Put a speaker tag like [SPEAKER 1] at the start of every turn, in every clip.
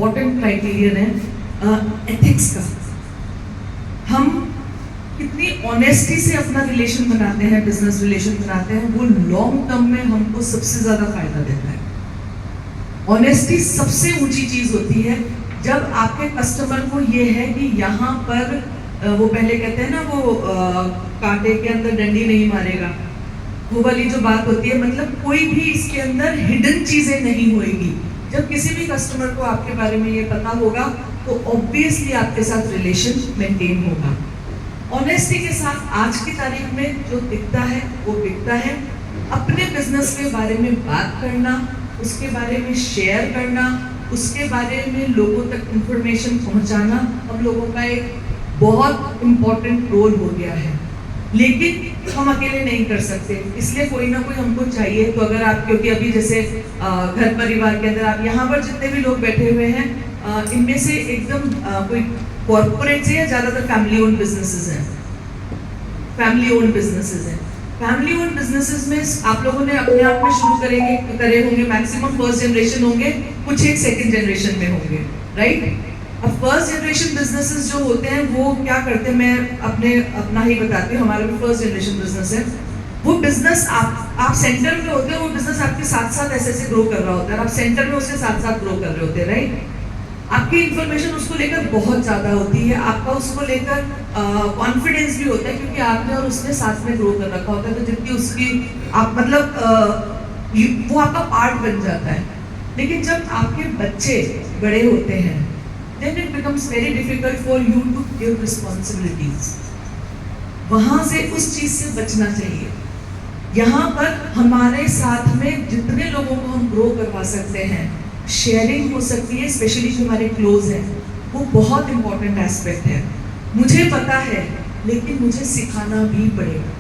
[SPEAKER 1] Important criterion है ethics का। हम कितनी ऑनेस्टी से अपना रिलेशन बनाते हैं, बिजनेस रिलेशन बनाते हैं, वो लॉन्ग टर्म में हमको सबसे ज़्यादा फायदा देता है। ऑनेस्टी सबसे ऊंची चीज़ होती है। जब आपके कस्टमर को ये है कि यहाँ पर वो पहले कहते हैं ना, वो कांटे के अंदर डंडी नहीं मारेगा, वो वाली जो बात होती है, मतलब कोई भी इसके अंदर हिडन चीज़ें नहीं होएगी। जब किसी भी कस्टमर को आपके बारे में ये पता होगा तो ऑब्वियसली आपके साथ रिलेशन मेंटेन होगा। ऑनेस्टी के साथ आज की तारीख में जो दिखता है वो बिकता है। अपने बिजनेस के बारे में बात करना, उसके बारे में शेयर करना, उसके बारे में लोगों तक इंफॉर्मेशन पहुंचाना हम लोगों का एक बहुत इम्पोर्टेंट रोल हो गया है। लेकिन हम अकेले नहीं कर सकते, इसलिए कोई ना कोई हमको चाहिए। तो अगर आप, क्योंकि अभी जैसे घर परिवार के अंदर आप यहाँ पर जितने भी लोग बैठे हुए हैं, इनमें से एकदम कोई कॉर्पोरेट से या ज़्यादातर फैमिली ओन्ड बिजनेसेस हैं। फैमिली ओन्ड बिजनेसेस हैं। फैमिली ओन्ड बिजनेसेस में आप लोगों ने अपने आप में शुरू करे होंगे, मैक्सिमम फर्स्ट जनरेशन होंगे, कुछ एक सेकंड जनरेशन में होंगे, राइट। अब फर्स्ट जनरेशन बिजनेसेस जो होते हैं वो क्या करते हैं, मैं अपना ही बताती हूँ। हमारा भी फर्स्ट जनरेशन बिजनेस है। वो बिजनेस आप सेंटर में होते हैं, वो बिजनेस आपके साथ साथ ऐसे ग्रो कर रहा होता है, आप सेंटर में उसके साथ साथ ग्रो कर रहे होते हैं, राइट। आपकी इंफॉर्मेशन उसको लेकर बहुत ज़्यादा होती है, आपका उसको लेकर कॉन्फिडेंस भी होता है, क्योंकि आपने और उसने साथ में ग्रो कर रखा होता है। तो जितनी उसकी आप मतलब वो आपका पार्ट बन जाता है। लेकिन जब आपके बच्चे बड़े होते हैं, then it becomes very difficult for you to give responsibilities. वहाँ से उस चीज़ से बचना चाहिए। यहाँ पर हमारे साथ में जितने लोगों को हम ग्रो करवा सकते हैं, शेयरिंग हो सकती है, स्पेशली जो हमारे क्लोज हैं, वो बहुत इंपॉर्टेंट एस्पेक्ट है। मुझे पता है, लेकिन मुझे सिखाना भी पड़ेगा।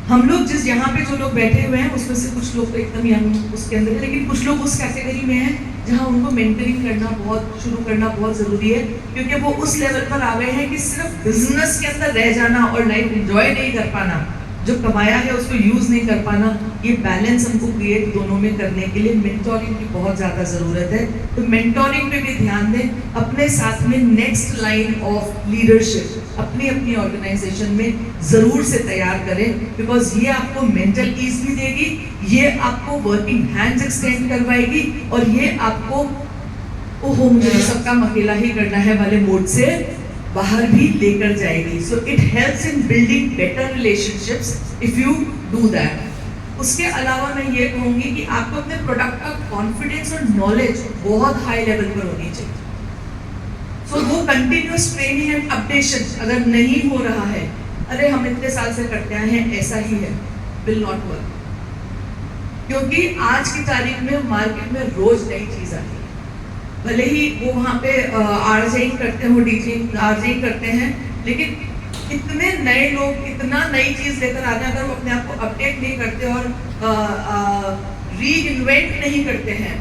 [SPEAKER 1] हम लोग जिस यहाँ पे जो लोग बैठे हुए हैं, उसमें से कुछ लोग तो एकदम यंग उसके अंदर है, लेकिन कुछ लोग उस कैटेगरी में हैं जहाँ उनको मेंटरिंग करना शुरू करना बहुत ज़रूरी है, क्योंकि वो उस लेवल पर आ गए हैं कि सिर्फ बिजनेस के अंदर रह जाना और लाइफ एंजॉय नहीं कर पाना, जो कमाया है उसको यूज़ नहीं कर पाना, ये बैलेंस हमको क्रिएट दोनों में करने के लिए मेंटोरिंग की बहुत ज़्यादा ज़रूरत है। तो मेंटोरिंग पे भी ध्यान दें, अपने साथ में नेक्स्ट लाइन ऑफ लीडरशिप अपनी अपनी ऑर्गेनाइजेशन में ज़रूर से तैयार करें, बिकॉज ये आपको मेंटल ईज भी देगी, ये आपको वर्किंग हैंड्स एक्सटेंड करवाएगी, और ये आपको ओहो मुझे तो सब काम अकेला ही करना है वाले मोड से बाहर भी लेकर जाएगी। So it helps in building better relationships if you do that. उसके अलावा मैं ये कहूँगी कि आपको अपने प्रोडक्ट का कॉन्फिडेंस और नॉलेज बहुत हाई लेवल पर होनी चाहिए। सो वो कंटिन्यूस ट्रेनिंग एंड अपडेशन अगर नहीं हो रहा है, अरे हम इतने साल से करते आए हैं, ऐसा ही है, विल नॉट वर्क। क्योंकि आज की तारीख में मार्केट में रोज नई चीज़ आती है। भले ही वो वहाँ पे आरजेइंग करते हो, डीजिंग आरजेइंग करते हैं, लेकिन इतने नए लोग इतना नई चीज़ लेकर आते हैं, अगर वो अपने आप को अपडेट नहीं करते और री इन्वेंट नहीं करते हैं,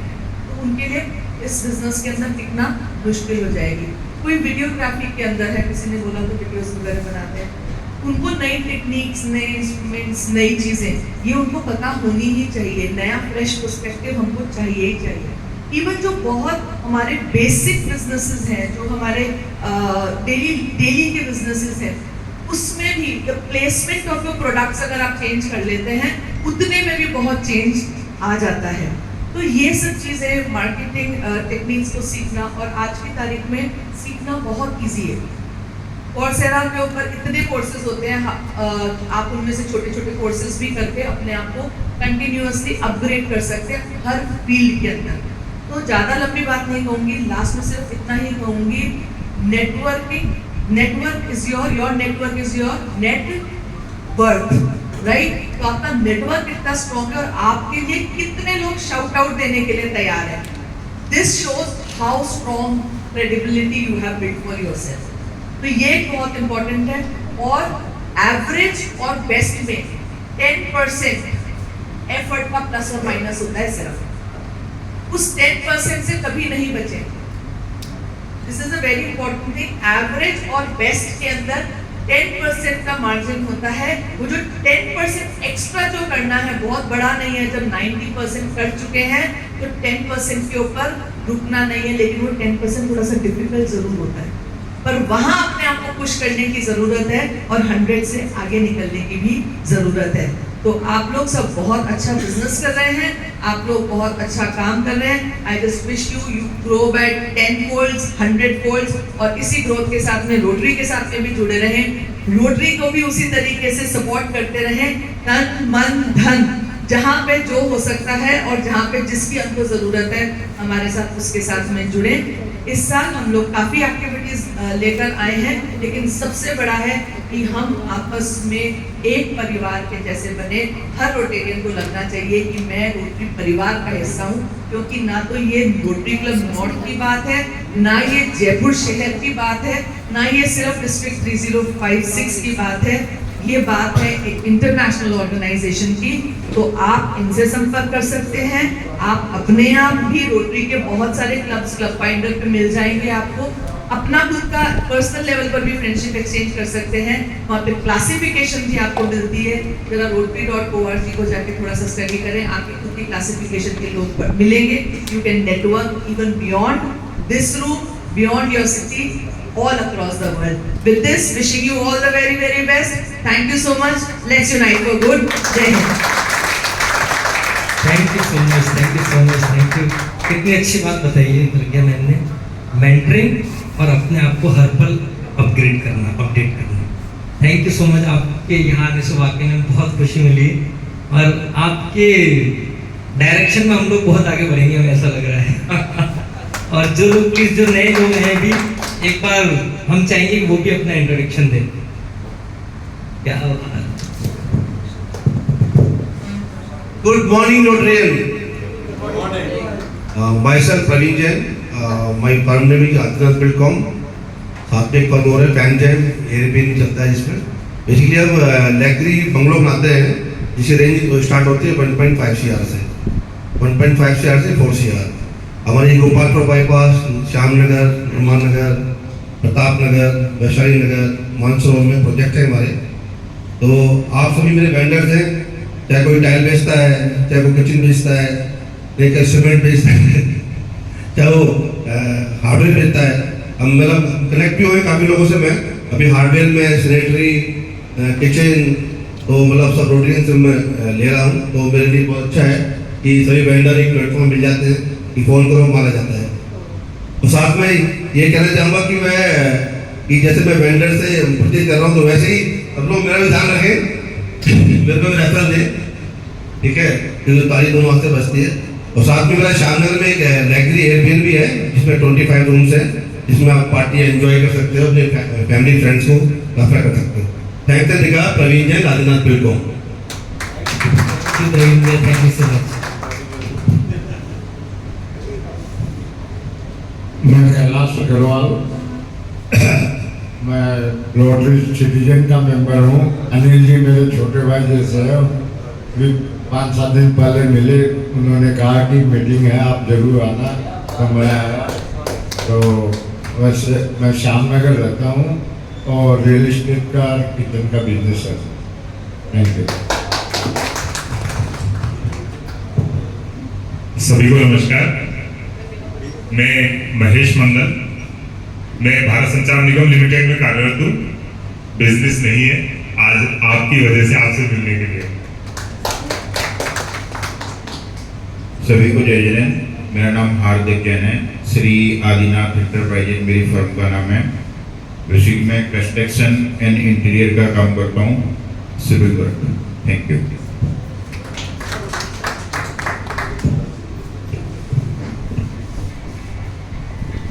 [SPEAKER 1] तो उनके लिए इस बिजनेस के अंदर टिकना मुश्किल हो जाएगी। कोई वीडियोग्राफी के अंदर है, किसी ने बोला तो वीडियोस वगैरह बनाते हैं, उनको नई टेक्निक्स, नए इंस्ट्रूमेंट्स, नई चीज़ें ये उनको पता होनी ही चाहिए। नया फ्रेश पर्सपेक्टिव हमको चाहिए ही चाहिए। इवन जो बहुत हमारे बेसिक बिजनेसेस हैं, जो हमारे डेली के बिजनेसेस हैं, उसमें भी the placement of your products अगर आप चेंज कर लेते हैं, उतने में भी बहुत चेंज आ जाता है। तो ये सब चीज़ें मार्केटिंग टेक्निक्स को सीखना, और आज की तारीख में सीखना बहुत ईजी है। कोर्सेरा के ऊपर इतने कोर्सेज होते हैं, आप उनमें से छोटे छोटे कोर्सेज भी करके अपने आप को कंटिन्यूअसली अपग्रेड कर सकते हैं हर फील्ड के अंदर। तो ज़्यादा लंबी बात नहीं कहूँगी, लास्ट में सिर्फ इतना ही कहूँगी, network is your network is your net worth, right. तो आपका नेटवर्क कितना स्ट्रॉन्ग है और आपके लिए कितने लोग शाउट आउट देने के लिए तैयार है, this shows how strong credibility you have built for yourself. तो ये बहुत इंपॉर्टेंट है। और एवरेज और बेस्ट में 10% एफर्ट का प्लस और माइनस होता है सिर्फ, उस 10% से कभी नहीं बचे। This is a very important thing. Average और बेस्ट के अंदर 10% का मार्जिन होता है। वो जो 10% एक्स्ट्रा जो करना है बहुत बड़ा नहीं है। जब 90% कर चुके हैं तो 10% के ऊपर रुकना नहीं है, लेकिन वो 10% थोड़ा सा डिफिकल्ट जरूर होता है, पर वहाँ अपने आप को पुश करने की ज़रूरत है और 100 से आगे निकलने की भी ज़रूरत है। तो आप लोग सब बहुत अच्छा बिजनेस कर रहे हैं, आप लोग बहुत अच्छा काम कर रहे हैं। I just wish you grow by 10 folds, 100 folds, और इसी ग्रोथ के साथ में रोटरी के साथ में भी जुड़े रहें, रोटरी को भी उसी तरीके से सपोर्ट करते रहें, तन मन धन जहाँ पे जो हो सकता है और जहाँ पे जिसकी हमको ज़रूरत है हमारे साथ उसके साथ में जुड़े। इस साल हम लोग काफ़ी एक्टिविटीज़ लेकर आए हैं, लेकिन सबसे बड़ा है कि हम आपस में एक परिवार के जैसे बने। हर रोटेरियन को लगना चाहिए कि मैं रोटरी परिवार का हिस्सा हूँ, क्योंकि ना तो ये रोटरी क्लब नॉर्थ की बात है, ना ये जयपुर शहर की बात है, ना ये सिर्फ डिस्ट्रिक्ट 3056 की बात है, ये बात है एक इंटरनेशनल ऑर्गेनाइजेशन की। तो आप इनसे संपर्क कर सकते हैं, आप अपने आप भी रोटरी के बहुत सारे क्लब्स क्लब फाइंडर पे मिल जाएंगे, आपको अपना खुद का पर्सनल लेवल पर भी फ्रेंडशिप एक्सचेंज कर सकते हैं। वहाँ पे क्लासिफिकेशन भी आपको मिलती है, जरा rotary.org को जाके थोड़ा सा स्टडी करें, आपकी खुद की क्लासिफिकेशन के लोग मिलेंगे। You can network even beyond this room, beyond your city, all across the world. With this, wishing you all the very, very best. Thank you so much. Let's unite for good. Jai Hind.
[SPEAKER 2] Thank you so much, thank you so much, thank you. कितनी अच्छी बात बताई है प्रज्ञा ma'am ने, mentoring और अपने आप को हर पल अपग्रेड करना, अपडेट करना। थैंक यू सो मच, आपके यहाँ आने से वाकई में बहुत खुशी मिली और आपके डायरेक्शन में हम लोग बहुत आगे बढ़ेंगे, हमें ऐसा लग रहा है। और जो लोग प्लीज, जो नए लोग हैं भी, एक बार हम चाहेंगे कि वो भी अपना इंट्रोडक्शन दें। क्या
[SPEAKER 3] Good morning, Rotarian.
[SPEAKER 4] Good morning.
[SPEAKER 3] Myself Praveen Jain. My firm name is Adnan Buildcom. साथ में एक फर्म और है फैन जैम, एयरप्लेन चलता है जिसमें बेसिकली हम लैगरी बंगलो बनाते हैं, जिसकी रेंज स्टार्ट होती है 1.5 CR से, 1.5 CR से 4 CR। हमारे गोपालपुर बाईपास, श्यामनगर, निर्माण नगर, प्रताप नगर, वैशाली नगर, मानसरोवर में प्रोजेक्ट है हमारे। तो आप सभी मेरे वेंडर्स हैं, चाहे कोई टाइल बेचता है, चाहे कोई किचन बेचता है, चाहे सीमेंट बेचता है, चाहे वो हार्डवेयर बेचता है। हम मतलब कनेक्ट भी हुए काफ़ी लोगों से। मैं अभी हार्डवेयर में सैनिटरी, किचन, तो मतलब सब रोटेरियन से मैं ले रहा हूँ। तो मेरे लिए बहुत अच्छा है कि सभी वेंडर एक प्लेटफॉर्म मिल जाते हैं कि फ़ोन करो मारा जाता है। तो साथ में ये कहना चाहूँगा कि मैं जैसे मैं वेंडर से परचेज कर रहा हूँ, तो वैसे ही सब लोग मेरा भी ध्यान रखें, मेरे को रेफरल दें, ठीक है, क्योंकि तारीख दोनों वास्ते बचती है। और साथ में मेरा श्यामनगर में एक लैगरी एयरप्लेन भी है, जिसमें 25 रूम्स हैं, जिसमें आप पार्टी एंजॉय कर सकते हो, अपने फैमिली फ्रेंड्स को रेफर कर सकते हो। थैंक यू दिखा प्रवीण जैन, आदिनाथ बिल्को।
[SPEAKER 2] Thank you so much.
[SPEAKER 4] मैं कैलाश अग्रवाल, मैं रोटरी सिटीजन का मेंबर हूँ। अनिल जी मेरे छोटे भाई जैसे हैं, भी 5-7 दिन पहले मिले, उन्होंने कहा कि मीटिंग है आप जरूर आना, तो मैं आया। तो वैसे मैं श्यामनगर रहता हूँ और रियल एस्टेट का किचन का बिजनेस है। Thank you.
[SPEAKER 5] सभी को नमस्कार। मैं महेश मंगल, मैं भारत संचार निगम लिमिटेड में कार्यरत हूँ। बिजनेस नहीं है, आज आपकी वजह से आपसे मिलने के लिए।
[SPEAKER 6] सभी को जय जैन। मेरा नाम हार्दिक जैन है। श्री आदिनाथ इंटरप्राइजेज मेरी फर्म का नाम है। बेसिक में कंस्ट्रक्शन एंड इंटीरियर का काम करता हूँ, सिविल वर्क। Thank you.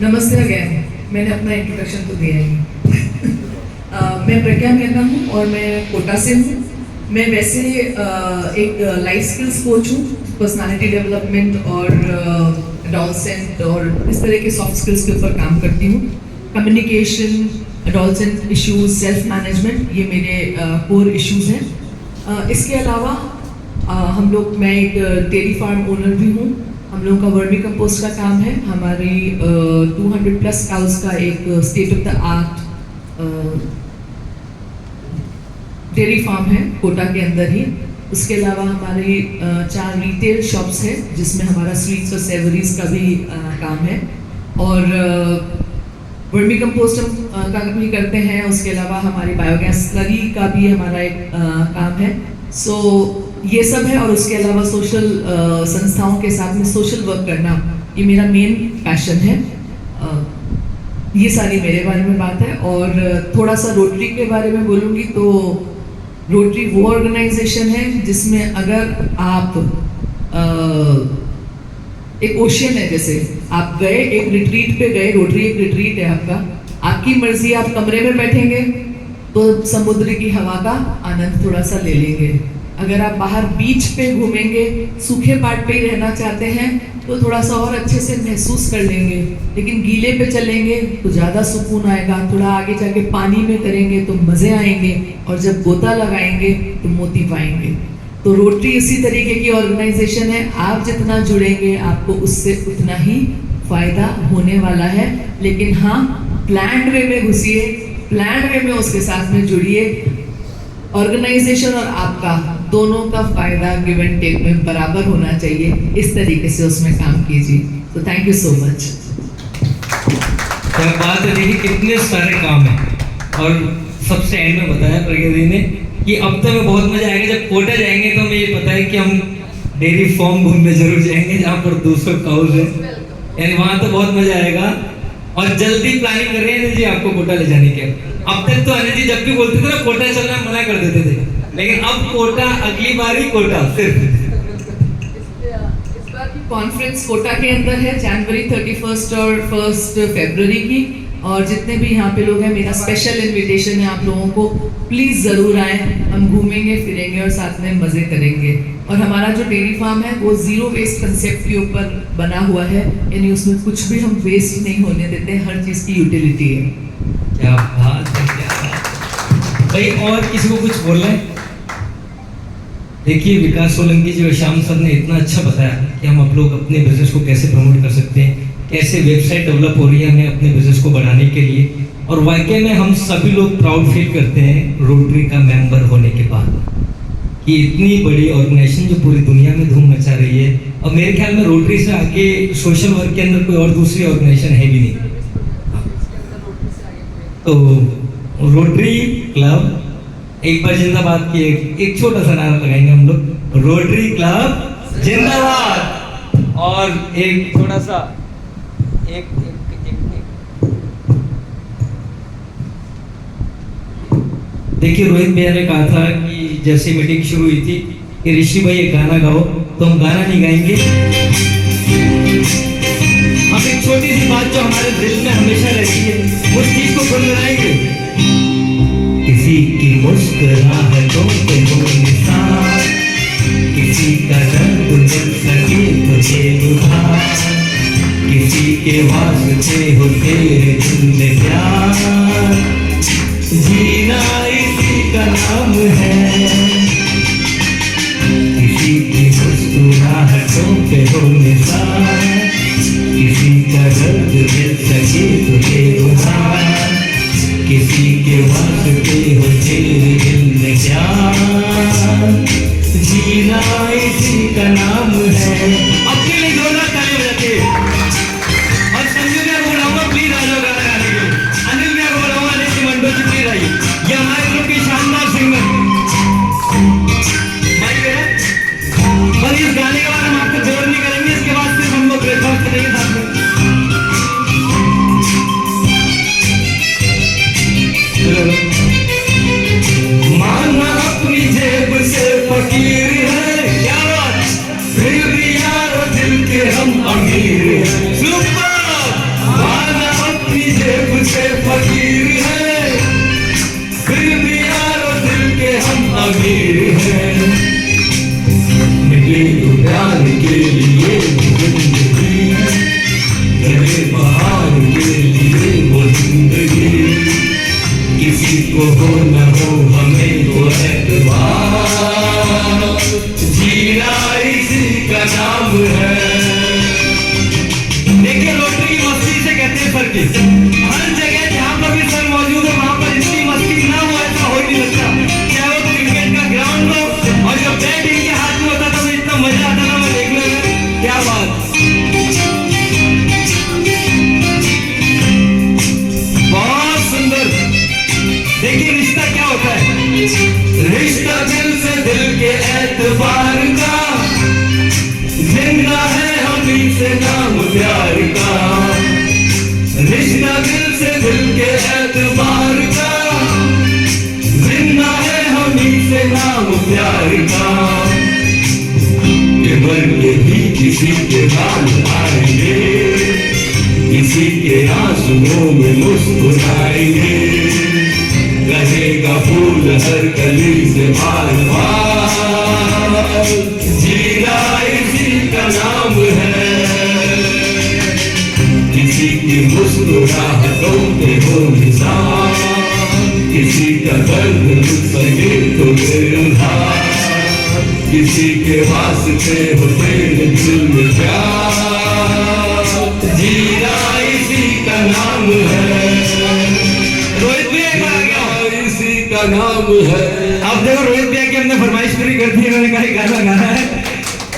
[SPEAKER 1] नमस्ते अगेन, मैंने अपना इंट्रोडक्शन तो दिया ही। मैं प्रज्ञा मेहता हूँ और मैं कोटा से हूँ। मैं वैसे एक लाइफ स्किल्स कोच हूँ, पर्सनालिटी डेवलपमेंट और एडोलसेंट और इस तरह के सॉफ्ट स्किल्स के ऊपर काम करती हूँ। Communication, adolescent issues, self management, ये मेरे कोर इश्यूज हैं। इसके अलावा मैं एक डेयरी फार्म ओनर भी हूँ। हम लोगों का वर्मी कंपोस्ट का काम है। हमारी 200+ काउस का एक state of the art dairy farm है कोटा के अंदर ही। उसके अलावा हमारी 4 रिटेल शॉप्स हैं जिसमें हमारा स्वीट्स और सेवरीज का भी काम है, और वर्मी कंपोस्ट का भी करते हैं। उसके अलावा हमारी बायोगैस स्लरी का भी हमारा एक काम है। सो ये सब है, और उसके अलावा सोशल संस्थाओं के साथ में सोशल वर्क करना ये मेरा मेन पैशन है। ये सारी मेरे बारे में बात है। और थोड़ा सा रोटरी के बारे में बोलूँगी तो रोटरी वो ऑर्गेनाइजेशन है जिसमें अगर आप एक ओशियन है, जैसे आप गए एक रिट्रीट पे गए, रोटरी एक रिट्रीट है आपका, आपकी मर्जी, आप कमरे में बैठेंगे तो समुद्र की हवा का आनंद थोड़ा सा ले लेंगे। अगर आप बाहर बीच पे घूमेंगे, सूखे पार्ट पे ही रहना चाहते हैं तो थोड़ा सा और अच्छे से महसूस कर लेंगे, लेकिन गीले पे चलेंगे तो ज़्यादा सुकून आएगा। थोड़ा आगे जाके पानी में करेंगे तो मज़े आएंगे, और जब गोता लगाएंगे तो मोती पाएंगे। तो रोटरी इसी तरीके की ऑर्गेनाइजेशन है, आप जितना जुड़ेंगे आपको उससे उतना ही फायदा होने वाला है। लेकिन हाँ, प्लान्ड वे में घुसिए, प्लान्ड वे में उसके साथ में जुड़िए। ऑर्गेनाइजेशन और आपका दोनों का फायदा गिव एंड टेक में बराबर होना चाहिए, इस तरीके से उसमें काम कीजिए। तो थैंक यू सो मच।
[SPEAKER 2] क्या बात है, देखिए कितने सारे काम हैं। और सबसे एंड में बताया प्रज्ञा दी ने कि अब तो हमें बहुत मजा आएगा जब कोटा जाएंगे, तो हमें ये पता है कि हम डेयरी फार्म घूमने जरूर जाएंगे जहाँ पर 200 काउज है, यानी वहाँ तो बहुत मजा आएगा। और जल्दी प्लानिंग कर रहे हैं अनिल जी आपको कोटा ले जाने के। अब तक तो अनिल जी जब भी बोलते थे ना कोटा चलना मना कर देते थे, लेकिन अब कोटा, अगली बार ही कोटा सिर्फ।
[SPEAKER 1] इस बार की कॉन्फ्रेंस कोटा के अंदर है, जनवरी 31 और 1 फरवरी की, और जितने भी यहाँ पे लोग हैं मेरा स्पेशल इनविटेशन है आप लोगों को, प्लीज़ ज़रूर आएँ। हम घूमेंगे फिरेंगे और साथ में मज़े करेंगे। और हमारा जो डेयरी फार्म है वो ज़ीरो वेस्ट कंसेप्ट के ऊपर बना हुआ है, यानी उसमें कुछ भी हम वेस्ट नहीं होने देते, हर चीज़ की यूटिलिटी है।
[SPEAKER 2] क्या बात है, क्या बात भाई। और किसी को कुछ बोलना है? देखिए विकास सोलंकी जी और श्याम सर ने इतना अच्छा बताया कि हम आप लोग अपने बिजनेस को कैसे प्रमोट कर सकते हैं, कैसे वेबसाइट डेवलप हो रही है हमें अपने बिजनेस को बढ़ाने के लिए। और वाकई में हम सभी लोग प्राउड फील करते हैं रोटरी का मेंबर होने के बाद, कि इतनी बड़ी ऑर्गेनाइजेशन जो पूरी दुनिया में धूम मचा रही है। और मेरे ख्याल में रोटरी से आगे सोशल वर्क के अंदर कोई और दूसरी ऑर्गेनाइजेशन है भी नहीं। तो रोटरी क्लब एक बार जिंदाबाद की एक छोटा सा नारा लगाएंगे हम लोग, रोटरी क्लब जिंदाबाद। और एक थोड़ा सा एक देखिए रोहित भैया ने कहा था कि जैसे मीटिंग शुरू हुई थी कि ऋषि भाई एक गाना गाओ, तो हम गाना नहीं गाएंगे, हम एक छोटी सी बात जो हमारे दिल में हमेशा रहती है उस चीज को गुनगुनाएंगे। किसी की मुस्कुराहटों पे हो निशान, किसी का दर्द मिल सके तुझे उधार, किसी के वास्ते हो तेरे दिल में प्यार, जीना इसी का नाम है। किसी की मुस्कुराहटों पे हो निशान, किसी का दर्द मिल सके तुझे उधार, किसी के वास्ते हो तेरे दिल में प्यार, जीना इसी का नाम है। अपने लिए जोरदार ताली बजाते और संजू भैया को बुलाऊंगा, प्लीज आ जाओ गाना गाने के लिए। अनिल भैया को बुलाऊंगा, अनिल जी मंडो जी प्लीज आइए, ये हमारे ग्रुप के शानदार सिंगर। बस इस गाने के बाद हम आपको बोर नहीं करेंगे, इसके बाद सिर्फ हम लोग ब्रेकफास्ट करेंगे साथ में। माना अपनी जेब से फकीर है, क्या बात, फिर भी यार दिल के हम अमीर हैं। सुपर! माना अपनी जेब से फकीर है, फिर भी यार दिल के हम अमीर हैं। मिले तो प्यार के लिए जिंदगी, गए बाहर के लिए वो जिंदगी, किसी को हो न हो हमें तो एतबार, जीना इसी का नाम है। देखिए रोटरी की मस्ती से कहते हैं फर्क, हर जगह जहाँ पर भी सर मौजूद है वहाँ पर इतनी मस्ती ना हो ऐसा हो ही नहीं सकता, चाहे वो क्रिकेट का ग्राउंड हो और जो बैट एतबार का, जिंदा है हम से नाम प्यार का, रिश्ता दिल से दिल के एतबार का, जिंदा है हम से नाम प्यार का, कि मर के भी किसी के काम आएंगे, किसी के आंसुओं में मुस्कुराएंगे, रहेगा फूल हर कली से बार बार, जीना इसी का नाम है, किसी की मुस्कुराहटों पे हो निशान, किसी का दर्द सके तो उधार, किसी के वास्ते हो तेरे दिल में प्यार, जीना इसी का नाम है। रोहित भैया एक बार आ गया, इसी का नाम है। अब देखो रोहित भैया की हमने फरमाइश पूरी कर दी, उन्होंने कहा गाना गाना है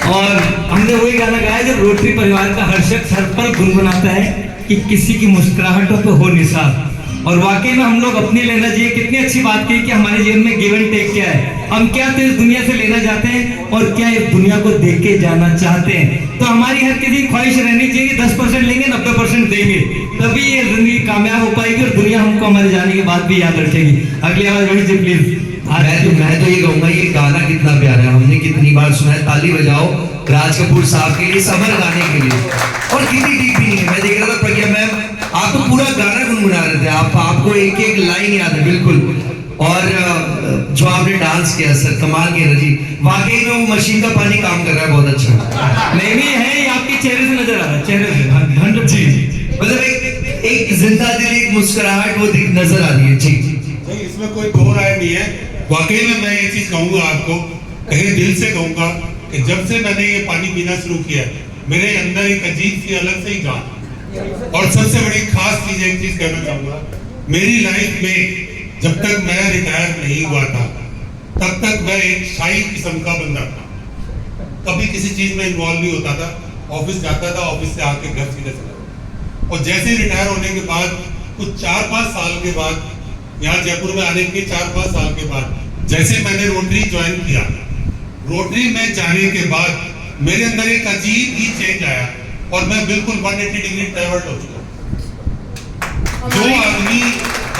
[SPEAKER 2] और हमने वही गाना गाया जो रोटरी परिवार का हर शख्स हर पल गुनगुनाता है कि किसी की मुस्कुराहटों पे हो निशान। और वाकई में हम लोग अपनी लेना चाहिए। कितनी अच्छी बात की कि हमारे जीवन में गिव एंड टेक क्या है, हम क्या तो इस दुनिया से लेना चाहते हैं और क्या इस दुनिया को देख के जाना चाहते हैं। तो हमारी हर किसी की ख्वाहिश रहनी चाहिए कि 10% लेंगे 90% देंगे, तभी ये जिंदगी कामयाब हो पाएगी और दुनिया हमको हमारे जाने के बाद भी याद रखेगी। अगली आवाज रोहित जी प्लीज।
[SPEAKER 7] मैं तो ये कहूंगा ये गाना कितना प्यारा है, हमने कितनी बार सुना है। ताली बजाओ राज कपूर साहब के लिए, समर गाने के लिए। और कितनी डीप भी नहीं है, मैं देख रहा था प्रज्ञा मैम आप तो पूरा गाना गुनगुना रहे थे, आपको एक एक लाइन याद है बिल्कुल। और जो आपने डांस किया सर कमाल किया जी, वाकई में वो मशीन का पानी काम कर रहा है, बहुत अच्छा।
[SPEAKER 2] नहीं नहीं है, ये आपके चेहरे से नजर आ रहा है, चेहरे से 100%।
[SPEAKER 7] मतलब एक जिंदा दिल एक मुस्कुराहट वो नजर आ रही है जी।
[SPEAKER 8] इसमें कोई दो राय नहीं है। वाकई में मैं ये चीज कहूंगा आपको, कहीं दिल से कहूंगा कि जब से मैंने ये पानी पीना शुरू किया मेरे अंदर एक अजीब सी अलग से ही जान। और सबसे बड़ी खास चीज एक चीज कहना चाहूंगा, मेरी लाइफ में जब तक मैं रिटायर नहीं हुआ था तब तक मैं एक शाही किस्म का बंदा था। कभी किसी चीज में इन्वॉल्व नहीं होता था, ऑफिस जाता था, ऑफिस से आके घर सीधे चला। और जैसे ही रिटायर होने के बाद कुछ 4-5 साल के बाद, यहाँ जयपुर में आने के 4-5 साल के बाद जैसे मैंने रोटरी ज्वाइन किया, रोटरी में जाने के बाद मेरे अंदर एक अजीब ही चेंज आया और मैं बिल्कुल 180 डिग्री डाइवर्ट हो चुका। जो आदमी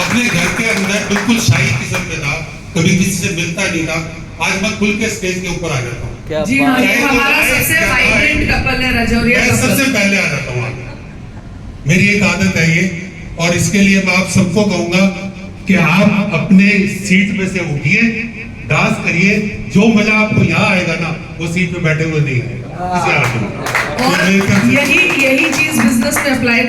[SPEAKER 8] अपने घर के अंदर बिल्कुल शाही किस्म के था, कभी किसी से मिलता नहीं था, आज मैं खुल के स्टेज के ऊपर आ जाता हूँ।
[SPEAKER 1] जी हाँ, ये हमारा सबसे वाइब्रेंट कपल है रजौरिया
[SPEAKER 8] मैं
[SPEAKER 1] कपल।
[SPEAKER 8] सबसे पहले आ जाता हूँ। मेरी एक आदत है ये, और इसके लिए मैं आप सबको कहूंगा कि आप अपने सीट में से उठिए, डांस करिए, जो मजा आपको यहाँ आएगा ना वो सीट पे बैठे हुए नहीं आएगा।
[SPEAKER 1] और यही चीज बिजनेस में अप्लाई